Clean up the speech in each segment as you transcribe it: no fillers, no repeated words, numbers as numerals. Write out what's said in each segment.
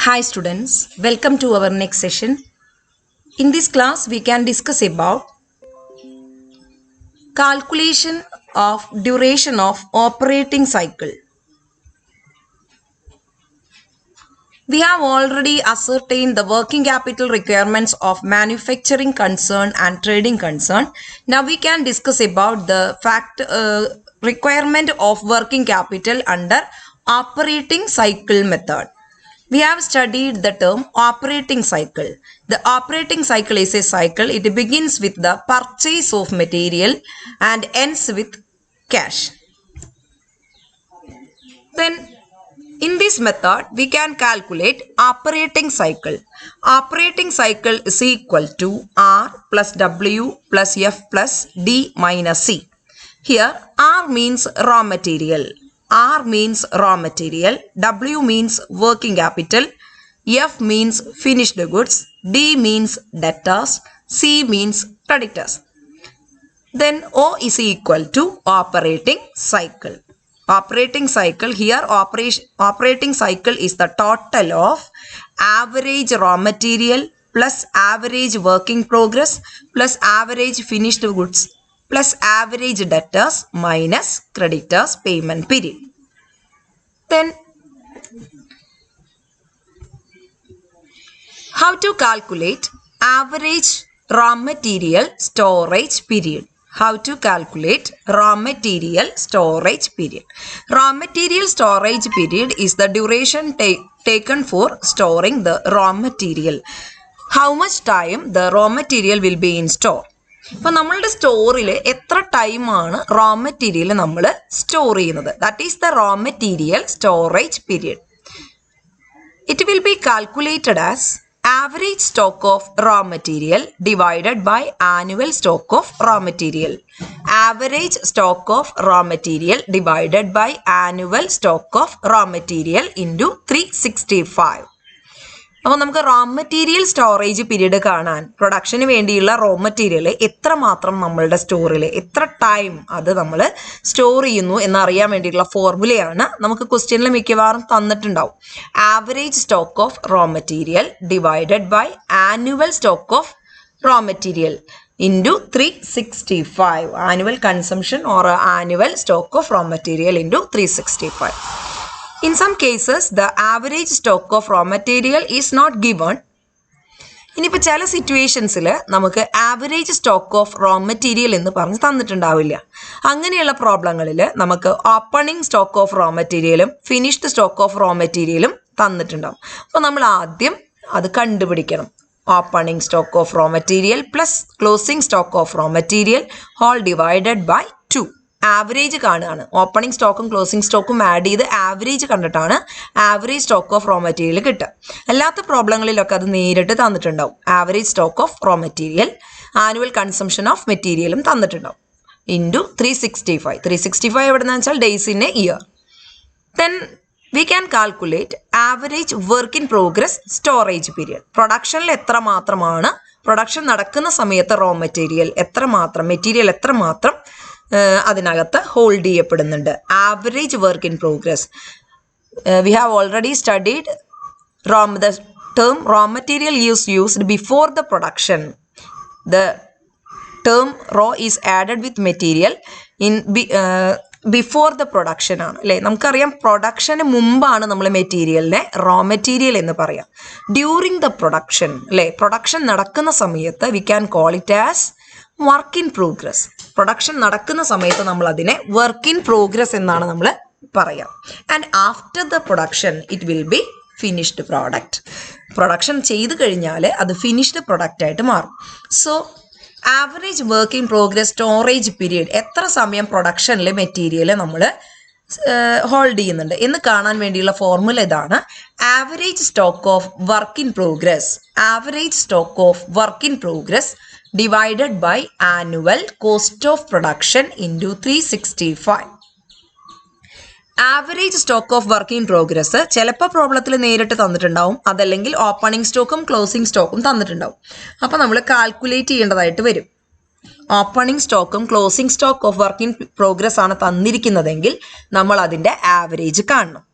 Hi students, welcome to our next session. In this class we can discuss about calculation of duration of operating cycle. We have already ascertained the working capital requirements of manufacturing concern and trading concern. Now we can discuss about the requirement of working capital under operating cycle method. We have studied the term operating cycle. The operating cycle is a cycle. It begins with the purchase of material and ends with cash. Then in this method, we can calculate operating cycle. Operating cycle is equal to R plus W plus F plus D minus C. Here R means raw material. R means raw material, W means working capital, F means finished goods, D means debtors, C means creditors. Then O is equal to operating cycle. Operating cycle, here operating cycle is the total of average raw material plus average work in progress plus average finished goods plus average debtors minus creditors payment period. Then how to calculate average raw material storage period? How to calculate raw material storage period? Raw material storage period is the duration taken for storing the raw material. How much time the raw material will be in store? ഇപ്പോൾ നമ്മളുടെ സ്റ്റോറിൽ എത്ര ടൈമാണ് raw material നമ്മൾ store ചെയ്യുന്നത്? That is the raw material storage period. It will be calculated as average stock of raw material divided by annual stock of raw material. Average stock of raw material divided by annual stock of raw material into 365. അപ്പോൾ നമുക്ക് raw material storage period കാണാൻ production വേണ്ടിയുള്ള raw material എത്രമാത്രം നമ്മളുടെ സ്റ്റോറിൽ എത്ര time അത് നമ്മൾ സ്റ്റോർ ചെയ്യുന്നു എന്നറിയാൻ വേണ്ടിയിട്ടുള്ള ഫോർമുലയാണ് നമുക്ക് ക്വസ്റ്റ്യനിൽ മിക്കവാറും തന്നിട്ടുണ്ടാവും. Average stock of raw material divided by annual stock of raw material into 365. Annual consumption or annual stock of raw material into 365. In some cases, the average stock of raw material is not given. ഇനിയിപ്പോൾ ചില സിറ്റുവേഷൻസിൽ നമുക്ക് average stock of raw material എന്ന് പറഞ്ഞ് തന്നിട്ടുണ്ടാവില്ല. അങ്ങനെയുള്ള പ്രോബ്ലങ്ങളിൽ നമുക്ക് ഓപ്പണിംഗ് സ്റ്റോക്ക് ഓഫ് റോ മെറ്റീരിയലും ഫിനിഷ്ഡ് സ്റ്റോക്ക് ഓഫ് റോ മെറ്റീരിയലും തന്നിട്ടുണ്ടാവും. അപ്പോൾ നമ്മൾ ആദ്യം അത് കണ്ടുപിടിക്കണം. Opening stock of raw material plus closing stock of raw material whole divided by 2. Average കാണുകയാണ്. ഓപ്പണിംഗ് സ്റ്റോക്കും ക്ലോസിംഗ് സ്റ്റോക്കും ആഡ് ചെയ്ത് ആവറേജ് കണ്ടിട്ടാണ് average stock of raw material കിട്ടുക. അല്ലാത്ത പ്രോബ്ലങ്ങളിലൊക്കെ അത് നേരിട്ട് തന്നിട്ടുണ്ടാവും. Average stock of raw material, annual consumption of മെറ്റീരിയലും തന്നിട്ടുണ്ടാവും. ഇൻറ്റു 365. 365 എവിടെയെന്ന് വെച്ചാൽ days in a year. Then we can calculate average work in progress storage period. പ്രൊഡക്ഷനിൽ എത്രമാത്രമാണ് പ്രൊഡക്ഷൻ നടക്കുന്ന സമയത്ത് റോ മെറ്റീരിയൽ എത്രമാത്രം അതിനകത്ത് ഹോൾഡ് ചെയ്യപ്പെടുന്നുണ്ട്. Average work in progress. We have already studied the term raw material is used before the production. The term raw is added with material in before the production ആണ് അല്ലേ. നമുക്കറിയാം production മുമ്പാണ് നമ്മൾ മെറ്റീരിയലിനെ raw material എന്ന് പറയാം. During the production അല്ലേ, production നടക്കുന്ന സമയത്ത് we can call it as work in progress. Production നടക്കുന്ന സമയത്ത് നമ്മൾ അതിനെ വർക്ക് ഇൻ പ്രോഗ്രസ് എന്നാണ് നമ്മൾ പറയാം. And after the production it will be finished product. Production ചെയ്ത് കഴിഞ്ഞാൽ അത് ഫിനിഷ്ഡ് പ്രൊഡക്റ്റ് ആയിട്ട് മാറും. So average work in progress storage period, എത്ര സമയം പ്രൊഡക്ഷനിലെ മെറ്റീരിയൽ നമ്മൾ ഹോൾഡ് ചെയ്യുന്നുണ്ട് എന്ന് കാണാൻ വേണ്ടിയുള്ള ഫോർമുല ഇതാണ്. Average stock of work in progress. Average stock of work in progress divided by annual cost of production into 365. Average stock of work in progress ചിലപ്പോൾ പ്രോബ്ലത്തിൽ നേരിട്ട് തന്നിട്ടുണ്ടാവും, അതല്ലെങ്കിൽ ഓപ്പണിംഗ് സ്റ്റോക്കും ക്ലോസിംഗ് സ്റ്റോക്കും തന്നിട്ടുണ്ടാവും. അപ്പോൾ നമ്മൾ കാൽക്കുലേറ്റ് ചെയ്യേണ്ടതായിട്ട് വരും. ഓപ്പണിംഗ് സ്റ്റോക്കും closing stock of work in progress ആണ് തന്നിരിക്കുന്നതെങ്കിൽ നമ്മൾ അതിൻ്റെ ആവറേജ് കാണണം.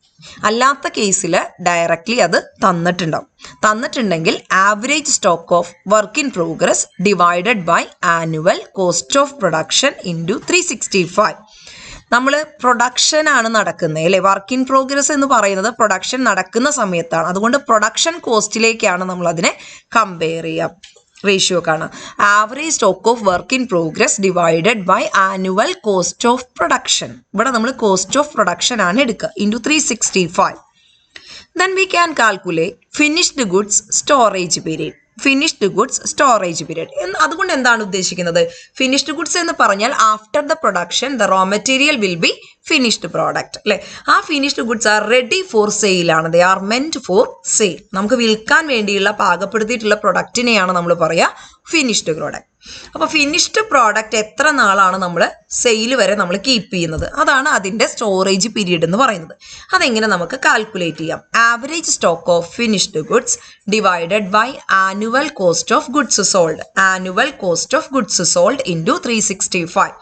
അല്ലാത്ത കേസിൽ ഡയറക്റ്റ്ലി അത് തന്നിട്ടുണ്ടാവും. തന്നിട്ടുണ്ടെങ്കിൽ average stock of work in progress divided by annual cost of production into 365. നമ്മൾ പ്രൊഡക്ഷൻ ആണ് നടക്കുന്നത് അല്ലേ. വർക്ക് ഇൻ പ്രോഗ്രസ് എന്ന് പറയുന്നത് പ്രൊഡക്ഷൻ നടക്കുന്ന സമയത്താണ്. അതുകൊണ്ട് പ്രൊഡക്ഷൻ കോസ്റ്റിലേക്കാണ് നമ്മൾ അതിനെ കമ്പയർ ചെയ്യുക. റേഷ്യോ കാണാം. Average stock of work in progress divided by annual cost of production. ഇവിടെ നമ്മൾ കോസ്റ്റ് ഓഫ് പ്രൊഡക്ഷൻ ആണ് എടുക്കുക into 365. Then we can calculate finished goods storage period. Finished goods storage period. അതുകൊണ്ട് എന്താണ് ഉദ്ദേശിക്കുന്നത്? ഫിനിഷ്ഡ് ഗുഡ്സ് എന്ന് പറഞ്ഞാൽ after the production the raw material will be finished product അല്ലെ. ആ finished goods are ready for sale ആണ്. They are meant for sale. നമുക്ക് വിൽക്കാൻ വേണ്ടിയുള്ള പാകപ്പെടുത്തിയിട്ടുള്ള പ്രൊഡക്റ്റിനെയാണ് നമ്മൾ പറയുക ഫിനിഷ്ഡ് പ്രോഡക്റ്റ്. അപ്പോൾ ഫിനിഷ്ഡ് പ്രോഡക്റ്റ് എത്ര നാളാണ് നമ്മൾ സെയിൽ വരെ നമ്മൾ കീപ്പ് ചെയ്യുന്നത്, അതാണ് അതിൻ്റെ സ്റ്റോറേജ് പീരീഡ് എന്ന് പറയുന്നത്. അതെങ്ങനെ നമുക്ക് കാൽക്കുലേറ്റ് ചെയ്യാം? Average stock of finished goods divided by annual cost of goods sold. Annual cost of goods sold into 365.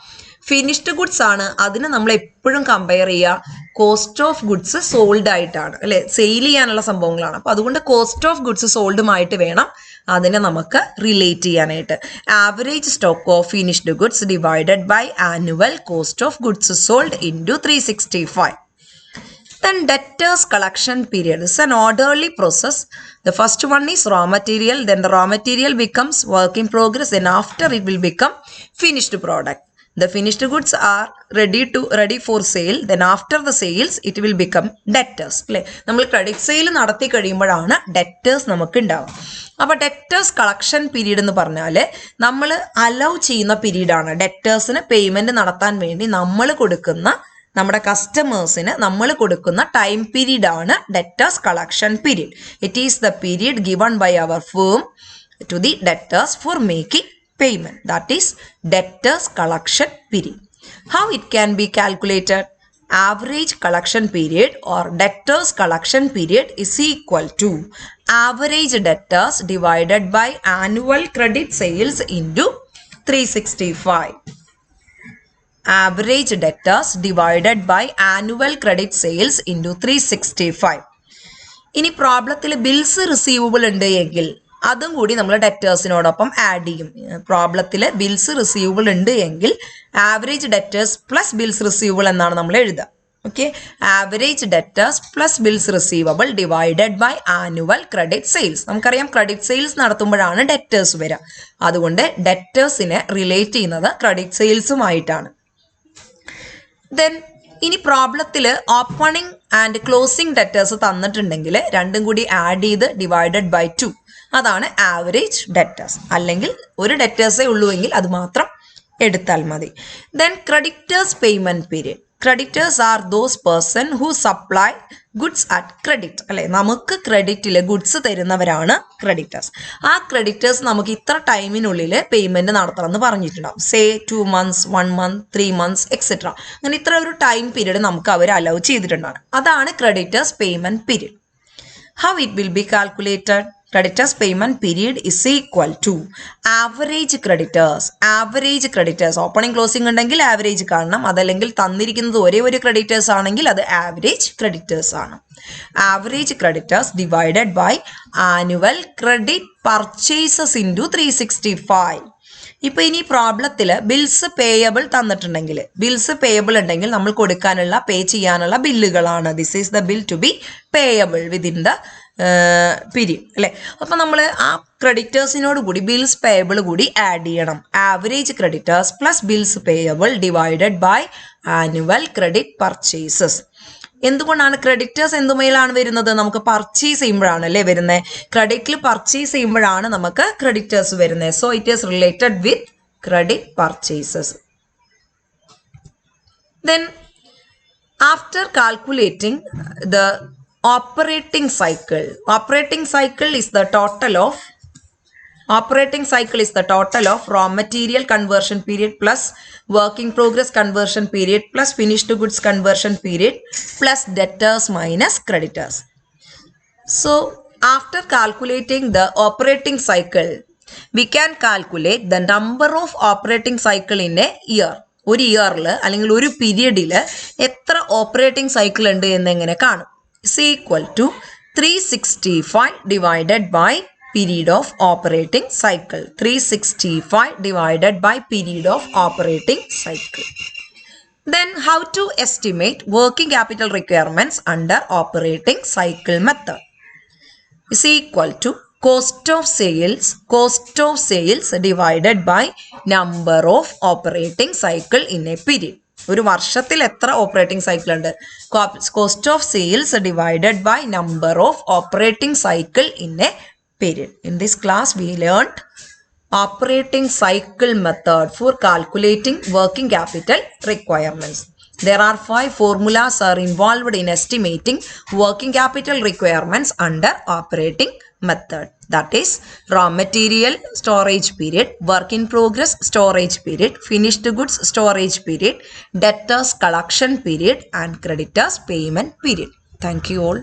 Finished goods ആണ്, അതിന് നമ്മൾ എപ്പോഴും കമ്പയർ ചെയ്യുക കോസ്റ്റ് ഓഫ് ഗുഡ്സ് സോൾഡ് ആയിട്ടാണ് അല്ലെ. സെയിൽ ചെയ്യാനുള്ള സംഭവങ്ങളാണ്. അപ്പോൾ അതുകൊണ്ട് കോസ്റ്റ് ഓഫ് ഗുഡ്സ് സോൾഡുമായിട്ട് വേണം അതിനെ നമുക്ക് റിലേറ്റ് ചെയ്യാനായിട്ട്. Average stock of finished goods divided by annual cost of goods sold into 365. Then debtors collection period is an orderly process. The first one is raw material, then the raw material becomes work in progress, then after it will become finished product. The finished goods are ready for sale, then after the sales it will become debtors അല്ലേ. നമ്മൾ credit sale നടത്തി കഴിയുമ്പോഴാണ് debtors നമുക്ക് ഉണ്ടാവുക. അപ്പോൾ debtors collection period എന്ന് പറഞ്ഞാൽ നമ്മൾ അലൗ ചെയ്യുന്ന പീരീഡാണ്. ഡെറ്റേഴ്സിന് പേയ്മെൻറ്റ് നടത്താൻ വേണ്ടി നമ്മൾ കൊടുക്കുന്ന, നമ്മുടെ കസ്റ്റമേഴ്സിന് നമ്മൾ കൊടുക്കുന്ന ടൈം പീരീഡ് ആണ് debtors collection period. It is the period given by our firm to the debtors for making payment. That is debtors collection period. How it can be calculated? Average collection period or debtors collection period is equal to average debtors divided by annual credit sales into 365. Average debtors divided by annual credit sales into 365. ഇനി പ്രോബ്ലത്തിൽ bills receivable ഉണ്ട് എങ്കിൽ അതും കൂടി നമ്മൾ ഡെറ്റേഴ്സിനോടൊപ്പം add ചെയ്യും. പ്രോബ്ലത്തിൽ bills receivable ഉണ്ട് എങ്കിൽ average debtors plus bills receivable എന്നാണ് നമ്മൾ എഴുതുക. Okay, average debtors plus bills receivable divided by annual credit sales. നമുക്കറിയാം ക്രെഡിറ്റ് സെയിൽസ് നടത്തുമ്പോഴാണ് ഡെറ്റേഴ്സ് വരിക. അതുകൊണ്ട് ഡെറ്റേഴ്സിനെ റിലേറ്റ് ചെയ്യുന്നത് ക്രെഡിറ്റ് സെയിൽസുമായിട്ടാണ്. ദെൻ ഇനി പ്രോബ്ലത്തിൽ ഓപ്പണിംഗ് ആൻഡ് ക്ലോസിംഗ് ഡെറ്റേഴ്സ് തന്നിട്ടുണ്ടെങ്കിൽ രണ്ടും കൂടി ആഡ് ചെയ്ത് ഡിവൈഡഡ് ബൈ 2, അതാണ് ആവറേജ് ഡെറ്റേഴ്സ്. അല്ലെങ്കിൽ ഒരു ഡെറ്റേഴ്സേ ഉള്ളൂ എങ്കിൽ അത് മാത്രം എടുത്താൽ മതി. Then creditors payment period. Creditors are those person who supply goods at credit അല്ലെ. നമുക്ക് ക്രെഡിറ്റിൽ ഗുഡ്സ് തരുന്നവരാണ് ക്രെഡിറ്റേഴ്സ്. ആ ക്രെഡിറ്റേഴ്സ് നമുക്ക് ഇത്ര ടൈമിനുള്ളിൽ പേയ്മെന്റ് നടത്തണം എന്ന് പറഞ്ഞിട്ടുണ്ടാവും. Say 2 months, 1 month, 3 months etcetera. അങ്ങനെ ഇത്ര ഒരു ടൈം പീരീഡ് നമുക്ക് അവർ അലൗ ചെയ്തിട്ടുണ്ടാണ്. അതാണ് creditors payment period. How it will be calculated? Creditors payment period is equal to average creditors. Average creditors opening closing ഉണ്ടെങ്കിൽ ആവറേജ് കാണണം. അതല്ലെങ്കിൽ തന്നിരിക്കുന്നത് ഒരേ ഒരു ക്രെഡിറ്റേഴ്സ് ആണെങ്കിൽ അത് ആവറേജ് ക്രെഡിറ്റേഴ്സ് ആണ്. Average creditors divided by annual credit purchases into 365. ഇപ്പോൾ ഇനി പ്രോബ്ലത്തിൽ ബിൽസ് പേയബിൾ തന്നിട്ടുണ്ടെങ്കിൽ, ബിൽസ് പേയബിൾ ഉണ്ടെങ്കിൽ നമ്മൾ കൊടുക്കാനുള്ള പേ ചെയ്യാനുള്ള ബില്ലുകളാണ്. This is the bill to be payable within the period അല്ലേ. അപ്പം നമ്മൾ ആ ക്രെഡിറ്റേഴ്സിനോട് കൂടി ബിൽസ് പേയബിൾ കൂടി ആഡ് ചെയ്യണം. Average creditors plus bills payable divided by annual credit purchases. എന്തുകൊണ്ടാണ് ക്രെഡിറ്റേഴ്സ് എന്തുമേലാണ് വരുന്നത്? നമുക്ക് പർച്ചേസ് ചെയ്യുമ്പോഴാണ് അല്ലേ വരുന്നത്. ക്രെഡിറ്റിൽ പർച്ചേസ് ചെയ്യുമ്പോഴാണ് നമുക്ക് ക്രെഡിറ്റേഴ്സ് വരുന്നത്. So it is related with credit purchases. Then after calculating the operating cycle. Operating cycle is the total of raw material conversion period plus work in progress conversion period plus finished goods conversion period plus debtors minus creditors. So after calculating the operating cycle, we can calculate the number of operating cycle in a year. ഒരു ഇയറിൽ അല്ലെങ്കിൽ ഒരു പീരിയഡിൽ എത്ര operating cycle ഉണ്ട് എന്നെങ്ങനെ കാണും. is equal to 365 divided by period of operating cycle. 365 divided by period of operating cycle. Then how to estimate working capital requirements under operating cycle method is equal to cost of sales divided by number of operating cycle in a period. ഒരു വർഷത്തിൽ എത്ര operating cycle ഉണ്ട്? Cost of sales divided by number of operating cycle in a period. In this class we learned operating cycle method for calculating working capital requirements. There are 5 formulas are involved in estimating working capital requirements under operating method. That is raw material storage period, work in progress storage period, finished goods storage period, debtors collection period and creditors payment period. Thank you all.